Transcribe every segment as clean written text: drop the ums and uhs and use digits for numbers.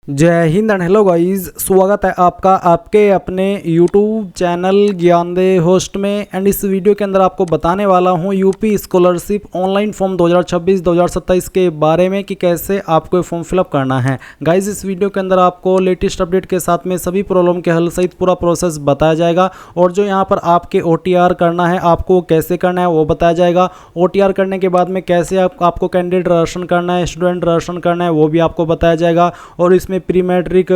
जय Hind and hello guys, स्वागत है आपका आपके अपने YouTube चैनल ज्ञानदेव होस्ट में। एंड इस वीडियो के अंदर आपको बताने वाला हूं यूपी स्कॉलरशिप ऑनलाइन फॉर्म 2026-2027 के बारे में कि कैसे आपको फॉर्म फिलअप करना है। गाइस इस वीडियो के अंदर आपको लेटेस्ट अपडेट के साथ में सभी प्रॉब्लम के हल सहित पूरा प्रोसेस बताया जाएगा और जो यहाँ पर आपके OTR करना है आपको कैसे करना है वो बताया जाएगा। OTR करने के बाद में कैसे आपको कैंडिडेट रजिस्ट्रेशन करना है, स्टूडेंट रजिस्ट्रेशन करना है वो भी आपको बताया जाएगा। और इसमें प्री मैट्रिक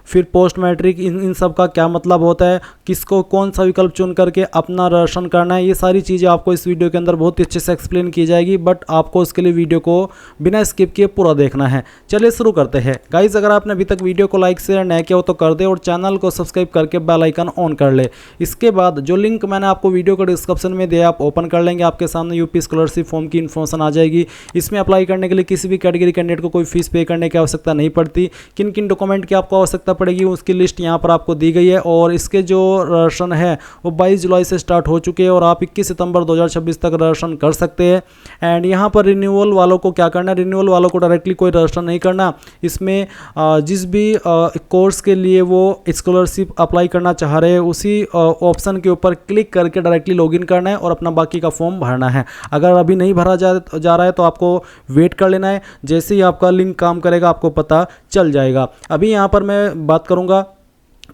फिर पोस्ट मैट्रिक इन सब का क्या मतलब होता है, किसको कौन सा विकल्प चुन करके अपना रजिस्ट्रेशन करना है, ये सारी चीज़ें आपको इस वीडियो के अंदर बहुत ही अच्छे से एक्सप्लेन की जाएगी। बट आपको उसके लिए वीडियो को बिना स्किप किए पूरा देखना है। चलिए शुरू करते हैं। गाइस अगर आपने अभी तक वीडियो को लाइक शेयर नहीं किया हो तो कर दे और चैनल को सब्सक्राइब करके बेल आइकन ऑन कर ले। इसके बाद जो लिंक मैंने आपको वीडियो के डिस्क्रिप्शन में दिया आप ओपन कर लेंगे, आपके सामने यूपी स्कॉलरशिप फॉर्म की इन्फॉर्मेशन आ जाएगी। इसमें अप्लाई करने के लिए किसी भी कैटेगरी कैंडिडेट को कोई फीस पे करने की आवश्यकता नहीं पड़ती। किन किन डॉक्यूमेंट की आपको आवश्यकता पड़ेगी उसकी लिस्ट यहाँ पर आपको दी गई है और इसके जो रजिस्ट्रेशन है वो 22 जुलाई से स्टार्ट हो चुके हैं और आप 21 सितंबर 2026 तक रजिस्ट्रेशन कर सकते हैं। एंड यहाँ पर रिन्यूअल वालों को क्या करना है, रिन्यूअल वालों को डायरेक्टली कोई रजिस्ट्रेशन नहीं करना। इसमें जिस भी कोर्स के लिए वो स्कॉलरशिप अप्लाई करना चाह रहे हैं उसी ऑप्शन के ऊपर क्लिक करके डायरेक्टली लॉगिन करना है और अपना बाकी का फॉर्म भरना है। अगर अभी नहीं भरा जा रहा है तो आपको वेट कर लेना है, जैसे ही आपका लिंक काम करेगा आपको पता चल जाएगा। अभी यहाँ पर मैं बात करूँगा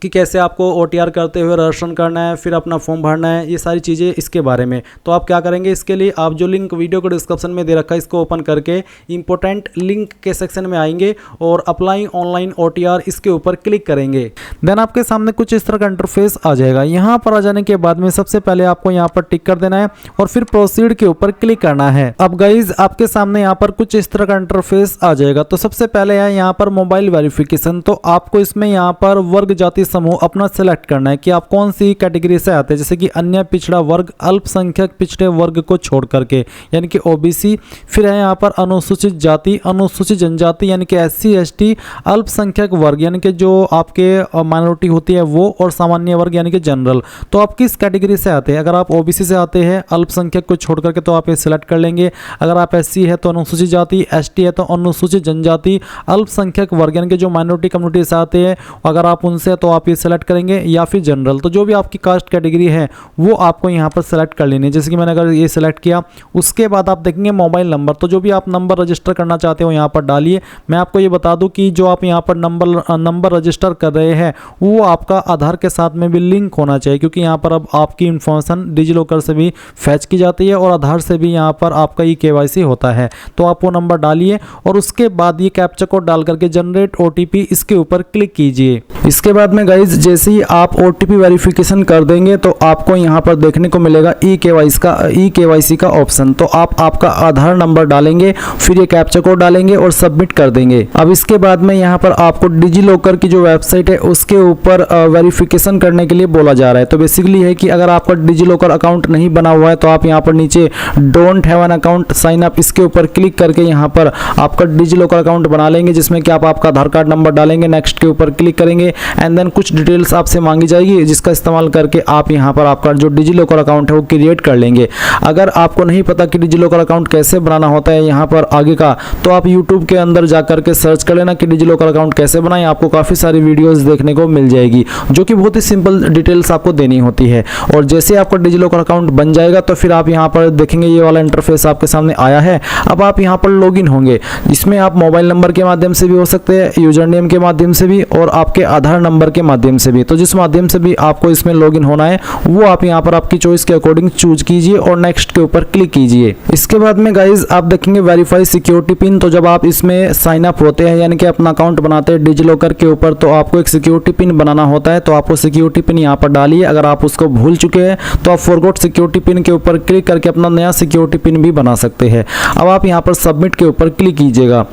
कि कैसे आपको OTR करते हुए रजिस्ट्रेशन करना है, फिर अपना फॉर्म भरना है, ये सारी चीज़ें इसके बारे में। तो आप क्या करेंगे, इसके लिए आप जो लिंक वीडियो को डिस्क्रिप्शन में दे रखा है इसको ओपन करके इंपॉर्टेंट लिंक के सेक्शन में आएंगे और अप्लाई ऑनलाइन OTR इसके ऊपर क्लिक करेंगे। देन आपके सामने कुछ इस तरह का इंटरफेस आ जाएगा। यहाँ पर आ जाने के बाद में सबसे पहले आपको यहाँ पर टिक कर देना है और फिर प्रोसीड के ऊपर क्लिक करना है। अब गाइज आपके सामने यहाँ पर कुछ इस तरह का इंटरफेस आ जाएगा। तो सबसे पहले है यहाँ पर मोबाइल वेरिफिकेशन। तो आपको इसमें यहाँ पर वर्ग जाति समूह अपना सेलेक्ट करना है कि आप कौन सी कैटेगरी से आते हैं, जैसे कि अन्य पिछड़ा वर्ग, अल्पसंख्यक पिछड़े वर्ग को छोड़ करके यानी कि OBC। फिर है यहाँ पर अनुसूचित जाति, अनुसूचित जनजाति यानी कि SC ST, अल्पसंख्यक वर्ग यानी कि जो आपके माइनॉरिटी होती है वो, और सामान्य वर्ग यानी कि जनरल। तो आप किस कैटेगरी से आते हैं, अगर आप OBC से आते हैं अल्पसंख्यक को छोड़ करके तो आप ये सिलेक्ट कर लेंगे। अगर आप SC है तो अनुसूचित जाति, ST है तो अनुसूचित जनजाति, अल्पसंख्यक वर्ग यानी कि जो माइनॉरिटी कम्युनिटी से आते हैं अगर आप उनसे तो आप ये सेलेक्ट करेंगे, या फिर जनरल। तो जो भी आपकी कास्ट कैटेगरी है वो आपको यहाँ पर सेलेक्ट कर लेनी है। जैसे कि मैंने अगर ये सेलेक्ट किया उसके बाद आप देखेंगे मोबाइल नंबर। तो जो भी आप नंबर रजिस्टर करना चाहते हो यहाँ पर डालिए। मैं आपको ये बता दूं कि जो आप यहाँ पर नंबर रजिस्टर कर रहे हैं वो आपका आधार के साथ में भी लिंक होना चाहिए, क्योंकि यहाँ पर अब आपकी इंफॉर्मेशन डिजिलॉकर से भी फैच की जाती है और आधार से भी यहाँ पर आपका KYC होता है। तो आप वो नंबर डालिए और उसके बाद ये कैप्चा कोड डाल करके जनरेट OTP इसके ऊपर क्लिक कीजिए। इसके बाद में गाइज जैसे ही आप OTP वेरिफिकेशन कर देंगे तो आपको यहाँ पर देखने को मिलेगा KYC का ऑप्शन। तो आप आपका आधार नंबर डालेंगे, फिर ये कैप्चा कोड डालेंगे और सबमिट कर देंगे। अब इसके बाद में यहाँ पर आपको डिजिलॉकर की जो वेबसाइट है उसके ऊपर वेरिफिकेशन करने के लिए बोला जा रहा है। तो बेसिकली है कि अगर आपका डिजिलॉकर अकाउंट नहीं बना हुआ है तो आप यहाँ पर नीचे don't have an account sign up इसके ऊपर क्लिक करके यहाँ पर आपका डिजिलॉकर अकाउंट बना लेंगे, जिसमें कि आप आपका आधार कार्ड नंबर डालेंगे, नेक्स्ट के ऊपर क्लिक करेंगे एंड देन कुछ डिटेल्स आपसे मांगी जाएगी जिसका इस्तेमाल करके आप यहाँ पर आपका जो डिजिलॉकर अकाउंट है वो क्रिएट कर लेंगे। अगर आपको नहीं पता कि डिजिलॉकर अकाउंट कैसे बनाना होता है यहाँ पर आगे का, तो आप YouTube के अंदर जाकर के सर्च कर लेना कि डिजिलॉकर अकाउंट कैसे बनाएं। आपको काफ़ी सारी वीडियोस देखने को मिल जाएगी जो कि बहुत ही सिंपल डिटेल्स आपको देनी होती है। और जैसे आपका डिजिलॉकर अकाउंट बन जाएगा तो फिर आप यहाँ पर देखेंगे ये वाला इंटरफेस आपके सामने आया है। अब आप यहाँ पर लॉगिन होंगे, इसमें आप मोबाइल नंबर के माध्यम से भी हो सकते हैं, यूजर नेम के माध्यम से भी और आपके आधार नंबर के माध्यम से भी। तो जिस माध्यम से भी आपको इसमें लॉगिन होना है वो आप यहाँ पर आपकी चॉइस के अकॉर्डिंग चूज कीजिए और नेक्स्ट के ऊपर क्लिक कीजिए। इसके बाद में गाइज आप देखेंगे वेरीफाई सिक्योरिटी पिन। तो जब आप इसमें साइन अप होते हैं यानी कि अपना अकाउंट बनाते हैं डिजिलॉकर के ऊपर तो आपको एक सिक्योरिटी पिन बनाना होता है। तो आपको सिक्योरिटी पिन यहाँ पर डालिए। अगर आप उसको भूल चुके हैं तो आप फॉरगॉट सिक्योरिटी पिन के ऊपर क्लिक करके अपना नया सिक्योरिटी पिन भी बना सकते हैं। अब आप यहाँ पर सबमिट के ऊपर क्लिक कीजिएगा।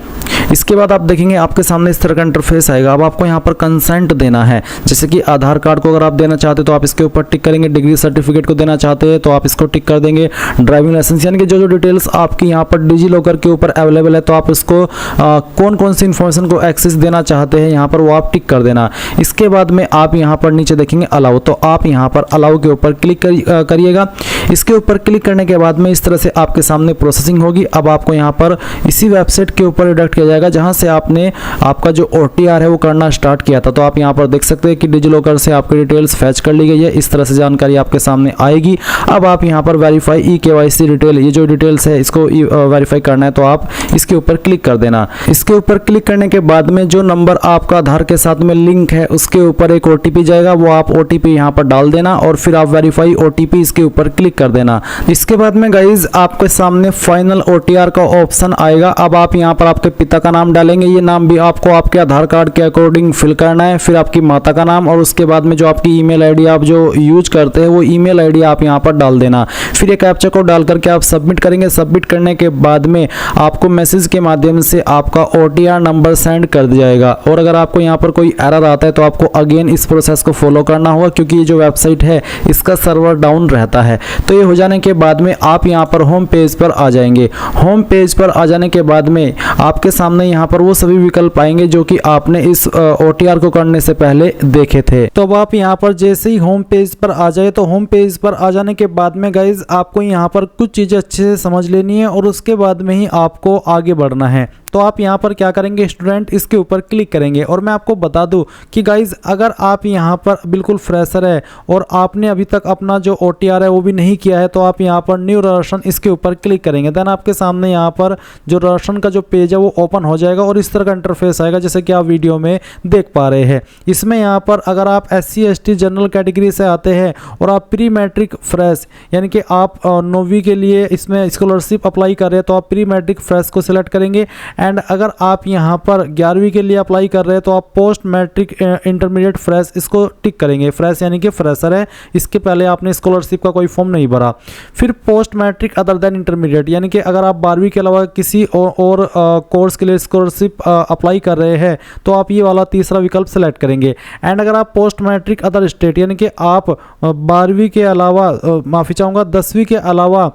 इसके बाद आप देखेंगे आपके सामने इस तरह का इंटरफेस आएगा। अब आपको यहाँ पर कंसेंट देना है, जैसे कि आधार कार्ड को अगर आप देना चाहते तो आप इसके ऊपर टिक करेंगे, डिग्री सर्टिफिकेट को देना चाहते हैं तो आप इसको टिक कर देंगे, ड्राइविंग लाइसेंस यानी कि जो डिटेल्स आपकी यहाँ पर डिजिलॉकर के ऊपर अवेलेबल है तो आप इसको कौन कौन सी इंफॉर्मेशन को एक्सेस देना चाहते हैं यहाँ पर वो आप टिक कर देना। इसके बाद में आप यहाँ पर नीचे देखेंगे अलाउ, तो आप यहाँ पर अलाउ के ऊपर क्लिक करिएगा। इसके ऊपर क्लिक करने के बाद में इस तरह से आपके सामने प्रोसेसिंग होगी। अब आपको यहाँ पर इसी वेबसाइट के ऊपर रिडायरेक्ट किया जाएगा जाएगा जहां से आपने आपका जो OTR है वो करना स्टार्ट किया था। तो आप यहाँ पर देख सकते हैं कि डिजिलॉकर से आपकी डिटेल्स फैच कर ली गई है। इस तरह से जानकारी आपके सामने आएगी। अब आप यहाँ पर वेरीफाई eKYC डिटेल, ये जो डिटेल्स है इसको वेरीफाई करना है तो आप इसके ऊपर क्लिक कर देना। इसके ऊपर क्लिक करने के बाद में जो नंबर आपका आधार के साथ में लिंक है उसके ऊपर एक OTP जाएगा, वो आप OTP यहाँ पर डाल देना और फिर आप वेरीफाई OTP इसके ऊपर क्लिक कर देना। इसके बाद में गाइज आपके सामने फाइनल OTR का ऑप्शन आएगा। अब आप यहाँ पर आपके पिता का नाम डालेंगे, ये नाम भी आपको आपके आधार कार्ड के अकॉर्डिंग फिल करना है। फिर आपकी माता का नाम और उसके बाद में जो आपकी ईमेल आईडी आप जो यूज करते हैं वो ईमेल आईडी आप यहाँ पर डाल देना। फिर एक कैप्चा कोड डाल करके आप सबमिट करेंगे। सबमिट करने के बाद में आपको मैसेज के माध्यम से आपका OTR नंबर सेंड कर दिया जाएगा। और अगर आपको यहाँ पर कोई एरर आता है तो आपको अगेन इस प्रोसेस को फॉलो करना होगा, क्योंकि ये जो वेबसाइट है इसका सर्वर डाउन रहता है। तो ये हो जाने के बाद में आप यहाँ पर होम पेज पर आ जाएंगे। होम पेज पर आ जाने के बाद में आपके सामने यहाँ पर वो सभी विकल्प आएंगे जो कि आपने इस OTR को करने से पहले देखे थे। तो अब आप यहाँ पर जैसे ही होम पेज पर आ जाए तो होम पेज पर आ जाने के बाद में गाइज आपको यहाँ पर कुछ चीज़ें अच्छे से समझ लेनी है और उसके बाद में ही आपको आगे बढ़ना है। तो आप यहाँ पर क्या करेंगे, स्टूडेंट इसके ऊपर क्लिक करेंगे। और मैं आपको बता दूं कि गाइज अगर आप यहाँ पर बिल्कुल फ्रेशर है और आपने अभी तक अपना जो OTR है वो भी नहीं किया है तो आप यहाँ पर न्यू रजिस्ट्रेशन इसके ऊपर क्लिक करेंगे। देन आपके सामने यहाँ पर जो रजिस्ट्रेशन का जो पेज है वो ओपन हो जाएगा और इस तरह का इंटरफेस आएगा जैसे कि आप वीडियो में देख पा रहे हैं। इसमें यहाँ पर अगर आप SC ST जनरल कैटेगरी से आते हैं और आप प्री मैट्रिक फ्रेश यानी कि आप 9वीं के लिए इसमें स्कॉलरशिप अप्लाई कर रहे हैं तो आप प्री मैट्रिक फ्रेश को सिलेक्ट करेंगे। एंड अगर आप यहाँ पर 11वीं के लिए अप्लाई कर रहे हैं तो आप पोस्ट मैट्रिक इंटरमीडिएट फ्रेश इसको टिक करेंगे। फ्रेश यानी कि फ्रेशर है, इसके पहले आपने स्कॉलरशिप का कोई फॉर्म नहीं भरा। फिर post matric other than intermediate यानी कि अगर आप 12वीं के अलावा किसी और कोर्स के लिए स्कॉलरशिप अप्लाई कर रहे हैं तो आप ये वाला तीसरा विकल्प सेलेक्ट करेंगे। एंड अगर आप पोस्ट मैट्रिक अदर स्टेट यानी कि आप 12वीं के अलावा माफ़ी चाहूँगा 10वीं के अलावा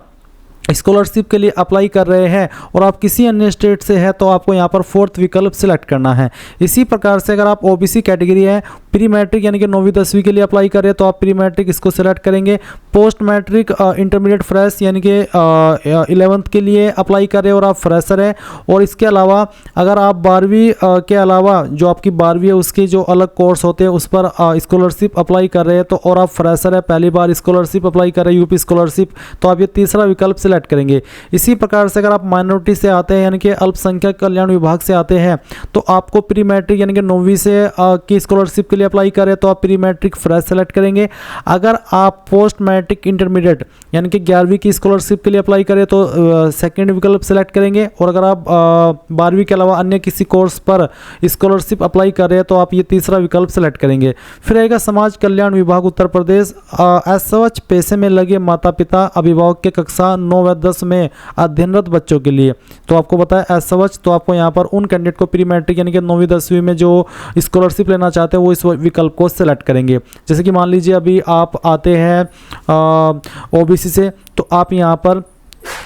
स्कॉलरशिप के लिए अप्लाई कर रहे हैं और आप किसी अन्य स्टेट से है तो आपको यहाँ पर फोर्थ विकल्प सिलेक्ट करना है। इसी प्रकार से अगर आप OBC कैटेगरी है, प्री मैट्रिक यानी कि 9वीं 10वीं के लिए अप्लाई कर रहे हैं तो आप प्री मैट्रिक इसको सिलेक्ट करेंगे। पोस्ट मैट्रिक इंटरमीडिएट फ्रेश यानी कि 11th के लिए अप्लाई कर रहे हैं और आप फ्रेशर है। और इसके अलावा अगर आप 12वीं के अलावा जो आपकी 12वीं है उसके जो अलग कोर्स होते हैं उस पर स्कॉलरशिप अप्लाई कर रहे हैं तो और आप फ्रेशर है, पहली बार स्कॉलरशिप अप्लाई कर रहे हैं यूपी स्कॉलरशिप, तो आप ये तीसरा विकल्प सेलेक्ट करेंगे। इसी प्रकार से अगर आप माइनॉरिटी से आते हैं यानी कि अल्पसंख्यक कल्याण विभाग से आते हैं तो आपको प्री मैट्रिक यानी कि 9वीं से की स्कॉलरशिप के लिए अप्लाई करें तो आप प्री मैट्रिक फ्रेश सेलेक्ट करेंगे। अगर आप पोस्ट मैट्रिक इंटरमीडिएट यानी कि 11वीं की स्कॉलरशिप के लिए अप्लाई करें तो सेकंड विकल्प सेलेक्ट करेंगे। और अगर आप 12वीं के अलावा अन्य किसी कोर्स पर स्कॉलरशिप अप्लाई कर रहे हैं तो आप ये तीसरा विकल्प सेलेक्ट करेंगे। फिर आएगा समाज कल्याण विभाग उत्तर प्रदेश, एसएच पेशे में लगे माता पिता अभिभावक के कक्षा 9 व 10 में अध्ययनरत बच्चों के लिए। तो आपको बताया एसएच, तो आपको यहाँ पर उन कैंडिडेट को प्री मैट्रिक यानी कि 9वीं 10वीं में जो स्कॉलरशिप लेना चाहते हैं वो इस विकल्प को सेलेक्ट करेंगे। जैसे कि मान लीजिए अभी आप आते हैं OBC से तो आप यहाँ पर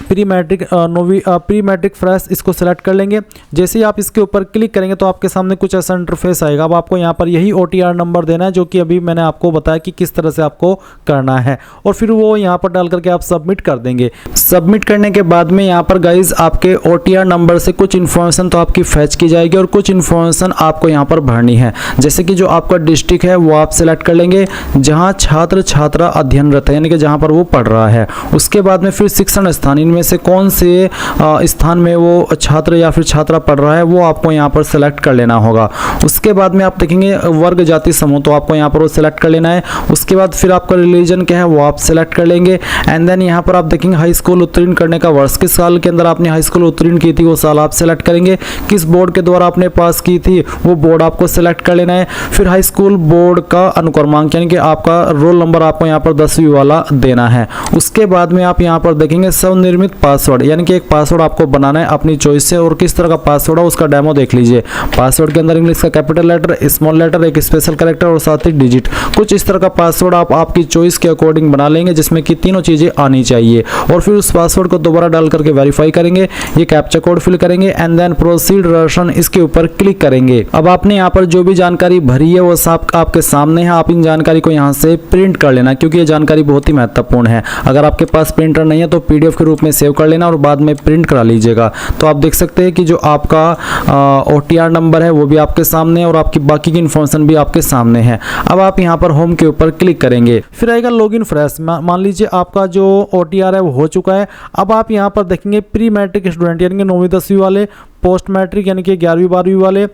प्री मैट्रिक 9वीं प्री मैट्रिक फ्रेश इसको सेलेक्ट कर लेंगे। जैसे ही आप इसके ऊपर क्लिक करेंगे तो आपके सामने कुछ ऐसा इंटरफेस आएगा। अब आपको यहाँ पर यही OTR नंबर देना है जो कि अभी मैंने आपको बताया कि किस तरह से आपको करना है और फिर वो यहाँ पर डाल करके आप सबमिट कर देंगे। सबमिट करने के बाद में यहाँ पर गाइज आपके OTR नंबर से कुछ इन्फॉर्मेशन तो आपकी फैच की जाएगी और कुछ इन्फॉर्मेशन आपको यहाँ पर भरनी है। जैसे कि जो आपका डिस्ट्रिक्ट है वो आप सेलेक्ट कर लेंगे जहाँ छात्र छात्रा अध्ययनरत है यानी कि जहाँ पर वो पढ़ रहा है। उसके बाद में फिर शिक्षण स्थान, इनमें से कौन से स्थान में वो छात्र या फिर छात्रा पढ़ रहा है वो आपको यहाँ पर सेलेक्ट कर लेना होगा। उसके बाद में आप देखेंगे वर्ग जाति समूह, तो आपको यहाँ पर वो सेलेक्ट कर लेना है। उसके बाद फिर आपका रिलीजन क्या है वो आप सेलेक्ट कर लेंगे। एंड देन यहाँ पर आप देखेंगे हाई स्कूल उत्तीर्ण करने का वर्ष, किस साल के अंदर आपने हाई स्कूल उत्तीर्ण की थी वो साल आप सेलेक्ट करेंगे। किस बोर्ड के द्वारा आपने पास की थी वो बोर्ड आपको सेलेक्ट कर लेना है। फिर हाई स्कूल बोर्ड का अनुक्रमांक यानी कि आपका रोल नंबर आपको यहाँ पर 10वीं वाला देना है। उसके बाद में आप यहाँ पर देखेंगे स्वनिर्मित पासवर्ड यानी कि एक पासवर्ड आपको बनाना है अपनी चॉइस से और किस तरह का पासवर्ड है उसका डेमो देख लीजिए। पासवर्ड के अंदर इंग्लिश का कैपिटल लेटर, स्मॉल लेटर, एक स्पेशल कैरेक्टर और साथ ही डिजिट, कुछ इस तरह का पासवर्ड आप आपकी चॉइस के अकॉर्डिंग बना लेंगे जिसमें कि तीनों चीजें आनी चाहिए। और फिर उस पासवर्ड को दोबारा डाल करके वेरीफाई करेंगे, ये कैप्चा कोड फिल करेंगे एंड देन प्रोसीड रजिस्ट्रेशन इसके ऊपर क्लिक करेंगे। अब आपने यहाँ पर जो भी जानकारी भरी है वो सब आपके सामने है। आप इन जानकारी को यहाँ से प्रिंट कर लेना क्योंकि ये जानकारी बहुत ही महत्वपूर्ण है। अगर आपके पास प्रिंटर नहीं है तो PDF के रूप में में सेव कर लेना और बाद में प्रिंट करा लीजिएगा। तो आप देख सकते हैं कि जो आपका OTR नंबर है वो भी आपके सामने है और आपकी बाकी की इन्फॉर्मेशन भी आपके सामने है। अब आप यहाँ पर होम के ऊपर क्लिक करेंगे, फिर आएगा लॉगिन फ्रेश। मान लीजिए आपका जो OTR है वो हो चुका है। अब आप यहाँ पर देखेंगे प्री मैट्रिक स्टूडेंट यानी कि 9वीं 10वीं वाले, पोस्ट मैट्रिक यानी कि 11वीं 12वीं वाले,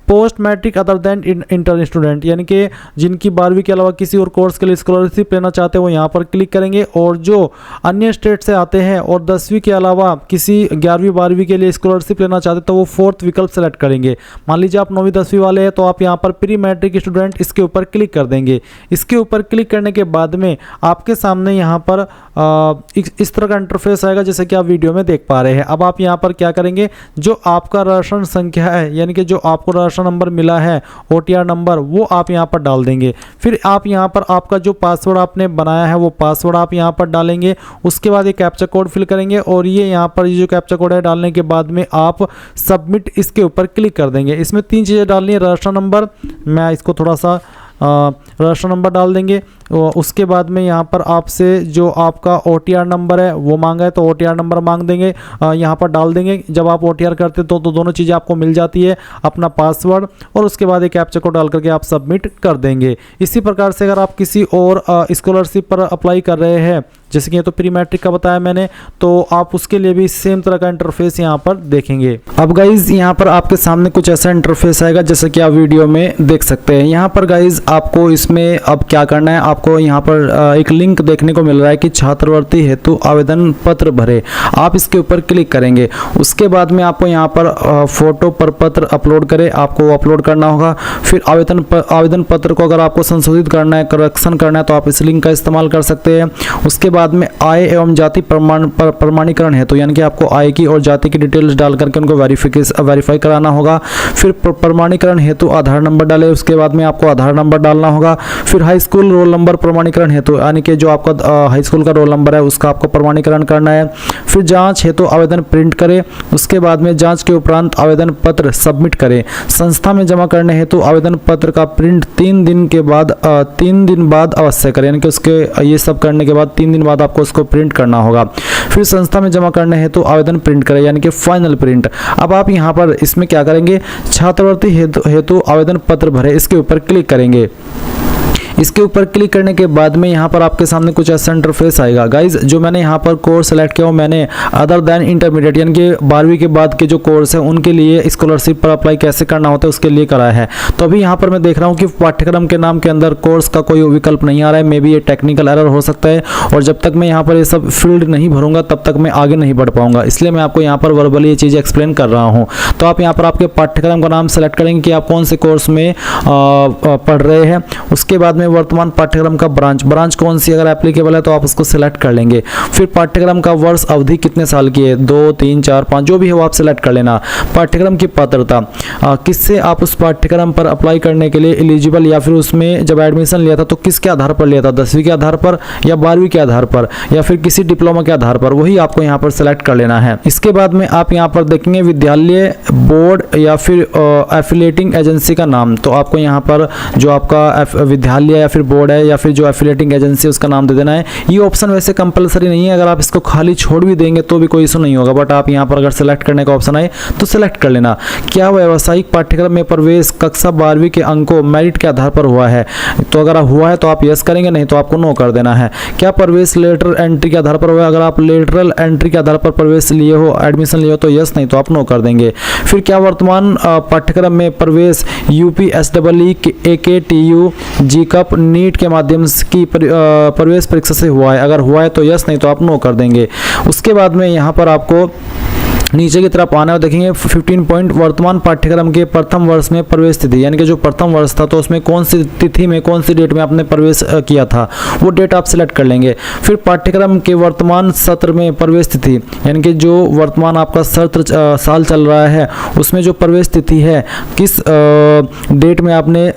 post matric other than inter student यानी कि जिनकी 12वीं के अलावा किसी और कोर्स के लिए स्कॉलरशिप लेना चाहते हैं वो यहाँ पर क्लिक करेंगे। और जो अन्य स्टेट से आते हैं और 10वीं के अलावा किसी 11वीं 12वीं के लिए स्कॉलरशिप लेना चाहते हैं तो वो 4th विकल्प सेलेक्ट करेंगे। मान लीजिए आप 9वीं 10वीं वाले हैं तो आप यहाँ पर प्री मैट्रिक स्टूडेंट इसके ऊपर क्लिक कर देंगे। इसके ऊपर क्लिक करने के बाद में आपके सामने यहाँ पर इस तरह का इंटरफेस आएगा जैसे कि आप वीडियो में देख पा रहे हैं। अब आप यहाँ पर क्या करेंगे, जो आपका राशन संख्या है यानी कि जो आपको राशन नंबर मिला है OTR नंबर वो आप यहाँ पर डाल देंगे। फिर आप यहाँ पर आपका जो पासवर्ड आपने बनाया है वो पासवर्ड आप यहाँ पर डालेंगे। उसके बाद ये कैप्चा कोड फिल करेंगे और ये यहाँ पर जो कैप्चा कोड है डालने के बाद में आप सबमिट इसके ऊपर क्लिक कर देंगे। इसमें 3 चीज़ें डालनी है, राशन नंबर, मैं इसको थोड़ा सा राशन नंबर डाल देंगे। उसके बाद में यहाँ पर आपसे जो आपका OTR नंबर है वो मांगा है तो OTR नंबर मांग देंगे, यहाँ पर डाल देंगे। जब आप OTR करते तो दोनों चीज़ें आपको मिल जाती है, अपना पासवर्ड और उसके बाद एक कैप्चा कोड डाल करके आप सबमिट कर देंगे। इसी प्रकार से अगर आप किसी और स्कॉलरशिप पर अप्लाई कर रहे हैं, जैसे कि ये तो प्री मैट्रिक का बताया मैंने, तो आप उसके लिए भी सेम तरह का इंटरफेस यहाँ पर देखेंगे। अब गाइज यहाँ पर आपके सामने कुछ ऐसा इंटरफेस आएगा जैसे कि आप वीडियो में देख सकते हैं। यहाँ पर गाइज आपको इसमें अब क्या करना है, आपको यहाँ पर एक लिंक देखने को मिल रहा है कि छात्रवृत्ति हेतु आवेदन पत्र भरे। आप इसके ऊपर क्लिक करेंगे। उसके बाद में आपको यहाँ पर फोटो पर पत्र अपलोड करें, आपको अपलोड करना होगा। फिर आवेदन पत्र को अगर आपको संशोधित करना है, करेक्शन करना है तो आप इस लिंक का इस्तेमाल कर सकते हैं। उसके बाद में आय एवं जाति प्रमाणीकरण है तो यानी कि आपको आय की और जाति की डिटेल्स डाल करके उनको वेरीफाई कराना होगा। फिर प्रमाणीकरण हेतु आधार नंबर डालें, उसके बाद में आपको आधार नंबर डालना होगा। फिर हाई स्कूल रोल नंबर प्रमाणीकरण हेतु यानी कि जो आपका हाई स्कूल का रोल नंबर है उसका आपको प्रमाणीकरण करना है। फिर जांच हेतु आवेदन प्रिंट करें, उसके बाद में जांच के उपरांत आवेदन पत्र सबमिट करें। संस्था में जमा करने हेतु आवेदन पत्र का प्रिंट 3 दिन बाद अवश्य करें, यानी कि उसके ये सब करने के बाद 3 दिन बाद आपको उसको प्रिंट करना होगा। फिर संस्था में जमा करने हेतु आवेदन प्रिंट करें यानी कि फाइनल प्रिंट। अब आप यहाँ पर इसमें क्या करेंगे, छात्रवृत्ति हेतु आवेदन पत्र भरे, इसके ऊपर क्लिक करेंगे। इसके ऊपर क्लिक करने के बाद में यहाँ पर आपके सामने कुछ ऐसा इंटरफेस आएगा। गाइज जो मैंने यहाँ पर कोर्स सेलेक्ट किया वो मैंने अदर देन इंटरमीडिएट यानी कि 12वीं के बाद के जो कोर्स है उनके लिए स्कॉलरशिप पर अप्लाई कैसे करना होता है उसके लिए कराया है। तो अभी यहाँ पर मैं देख रहा हूँ कि पाठ्यक्रम के नाम के अंदर कोर्स का कोई विकल्प नहीं आ रहा है, मे बी ये टेक्निकल एरर हो सकता है और जब तक मैं यहाँ पर ये सब फील्ड नहीं भरूंगा तब तक मैं आगे नहीं बढ़ पाऊंगा, इसलिए मैं आपको यहाँ पर वर्बली ये चीज़ें एक्सप्लेन कर रहा हूँ। तो आप यहाँ पर आपके पाठ्यक्रम का नाम सेलेक्ट करेंगे कि आप कौन से कोर्स में पढ़ रहे हैं। उसके बाद में वर्तमान पाठ्यक्रम का ब्रांच कौन सी अगर एप्लीकेबल है तो आप उसको सिलेक्ट कर लेंगे। फिर पाठ्यक्रम का वर्ष अवधि कितने साल की है, 2 3 4 5 जो भी है वो आप सिलेक्ट कर लेना। पाठ्यक्रम की पात्रता, किससे आप उस पाठ्यक्रम पर अप्लाई करने के लिए एलिजिबल या फिर उसमें जब एडमिशन लिया था तो किसके आधार पर लिया था, 10वीं के आधार पर या 12वीं के आधार पर या फिर किसी डिप्लोमा के आधार पर, वही आपको यहाँ पर सिलेक्ट कर लेना है। इसके बाद में आप यहाँ पर देखेंगे विद्यालय, बोर्ड या फिर एफिलिएटिंग एजेंसी का नाम, तो आपको यहाँ पर जो आपका विद्यालय या फिर बोर्ड है या फिर जो एफिलिएटिंग एजेंसी उसका नाम दे देना है। ये ऑप्शन वैसे कंपलसरी नहीं है, अगर आप इसको खाली छोड़ भी देंगे तो भी कोई इशू नहीं होगा, बट आप यहाँ पर अगर सेलेक्ट करने का ऑप्शन आए तो सेलेक्ट कर लेना। क्या व्यावसायिक पाठ्यक्रम में प्रवेश कक्षा 12वीं के अंकों मेरिट के आधार पर हुआ है, तो अगर हुआ है तो आप यस करेंगे, नहीं तो आपको नो कर देना है। क्या प्रवेश लेटर एंट्री के आधार पर हुआ है, अगर आप लेटरल एंट्री के आधार पर प्रवेश लिए हो, एडमिशन लिए हो तो यस, नहीं तो आप नो कर देंगे। फिर क्या वर्तमान पाठ्यक्रम में प्रवेश UPSEE AKTU GCUP नीट के माध्यम की प्रवेश परीक्षा से हुआ है, अगर हुआ है तो यस, नहीं तो आप नो कर देंगे। उसके बाद में यहाँ पर आपको नीचे की तरफ आना है, देखेंगे 15 पॉइंट वर्तमान पाठ्यक्रम के प्रथम वर्ष में प्रवेश तिथि, यानी कि जो प्रथम वर्ष था तो उसमें कौन सी तिथि में कौन सी डेट में आपने प्रवेश किया था वो डेट आप सिलेक्ट कर लेंगे। फिर पाठ्यक्रम के वर्तमान सत्र में प्रवेश तिथि, यानी कि जो वर्तमान आपका सत्र साल चल रहा है उसमें जो प्रवेश तिथि है किस डेट में आपने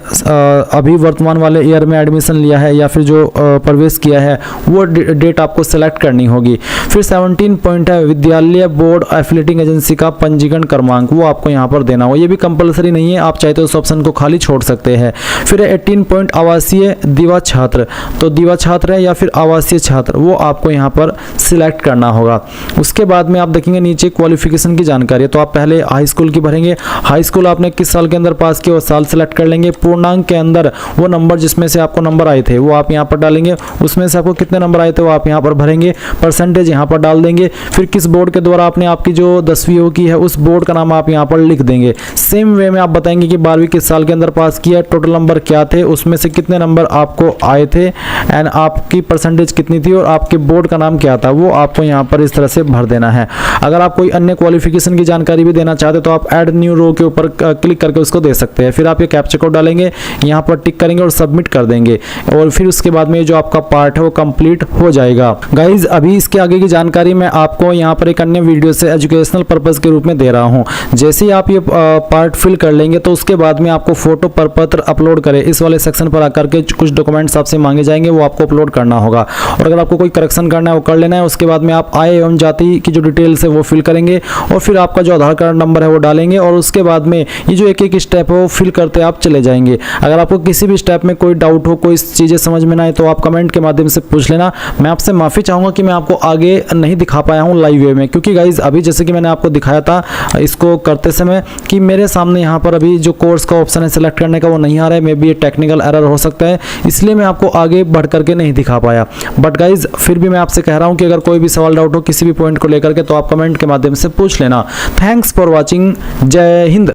अभी वर्तमान वाले ईयर में एडमिशन लिया है या फिर जो प्रवेश किया है वो डेट आपको सेलेक्ट करनी होगी। फिर 17 पॉइंट है विद्यालय, बोर्ड, एफिलिएटिंग मार्केटिंग एजेंसी का पंजीकरण क्रमांक वो आपको यहाँ पर देना होगा। ये भी कंपलसरी नहीं है, आप चाहे तो उस ऑप्शन को खाली छोड़ सकते हैं। फिर 18 पॉइंट आवासीय दिवा छात्र, तो दिवा छात्र है या फिर आवासीय छात्र वो आपको यहाँ पर सिलेक्ट करना होगा। उसके बाद में आप देखेंगे नीचे क्वालिफिकेशन की जानकारी है, तो आप पहले हाई स्कूल की भरेंगे। हाई स्कूल आपने किस साल के अंदर पास किया वो साल सेलेक्ट कर लेंगे। पूर्णांक के अंदर वो नंबर जिसमें से आपको नंबर आए थे वो आप यहाँ पर डालेंगे, उसमें से आपको कितने नंबर आए थे वो आप यहाँ पर भरेंगे। परसेंटेज यहाँ पर डाल देंगे। फिर किस बोर्ड के द्वारा आपने आपकी जो 10वीं हो की है उस बोर्ड का नाम आप यहाँ पर लिख देंगे। सेम वे में आप बताएंगे कि 12वीं किस साल के अंदर पास किया, टोटल नंबर क्या थे, उसमें से कितने नंबर आपको आए थे एंड आपकी परसेंटेज कितनी थी और आपके बोर्ड का नाम क्या था, वो आपको यहाँ पर इस तरह से भर देना है। अगर आप कोई अन्य क्वालिफिकेशन की जानकारी भी देना चाहते तो आप ऐड न्यू रो के ऊपर क्लिक करके उसको दे सकते हैं। फिर आप ये कैप्चा कोड डालेंगे, यहाँ पर टिक करेंगे और सबमिट कर देंगे और फिर उसके बाद में जो आपका पार्ट है वो कंप्लीट हो जाएगा। गाइज अभी इसके आगे की जानकारी मैं आपको यहाँ पर एक अन्य वीडियो से एजुकेशनल पर्पस के रूप में दे रहा हूँ। जैसे ही आप ये पार्ट फिल कर लेंगे तो उसके बाद में आपको फोटो प्रपत्र अपलोड करें इस वाले सेक्शन पर आकर के कुछ डॉक्यूमेंट्स आपसे मांगे जाएंगे, वो आपको अपलोड करना होगा। और अगर आपको कोई करेक्शन करना है वो कर लेना है। उसके बाद में आप आय एवं जाति की जो डिटेल्स है वो फिल करेंगे और फिर आपका जो आधार कार्ड नंबर है वो डालेंगे और उसके बाद में ये जो एक एक स्टेप है वो फिल करते आप चले जाएंगे। अगर आपको किसी भी स्टेप में कोई डाउट हो, कोई चीज़ें समझ में ना आए तो आप कमेंट के माध्यम से पूछ लेना। मैं आपसे माफ़ी चाहूँगा कि मैं आपको आगे नहीं दिखा पाया हूँ लाइव वे में, क्योंकि गाइज अभी जैसे कि मैंने आपको दिखाया था इसको करते समय कि मेरे सामने यहाँ पर अभी जो कोर्स का ऑप्शन है सिलेक्ट करने का वो नहीं आ रहा है। मे बी ये टेक्निकल एरर हो सकता है, इसलिए मैं आपको आगे बढ़ करके नहीं दिखा पाया। बट गाइज फिर भी मैं आपसे कह रहा हूँ कि अगर कोई भी सवाल डाउट हो किसी भी पॉइंट को लेकर के तो आप कमेंट के माध्यम से पूछ लेना। Thanks for watching. जय हिंद।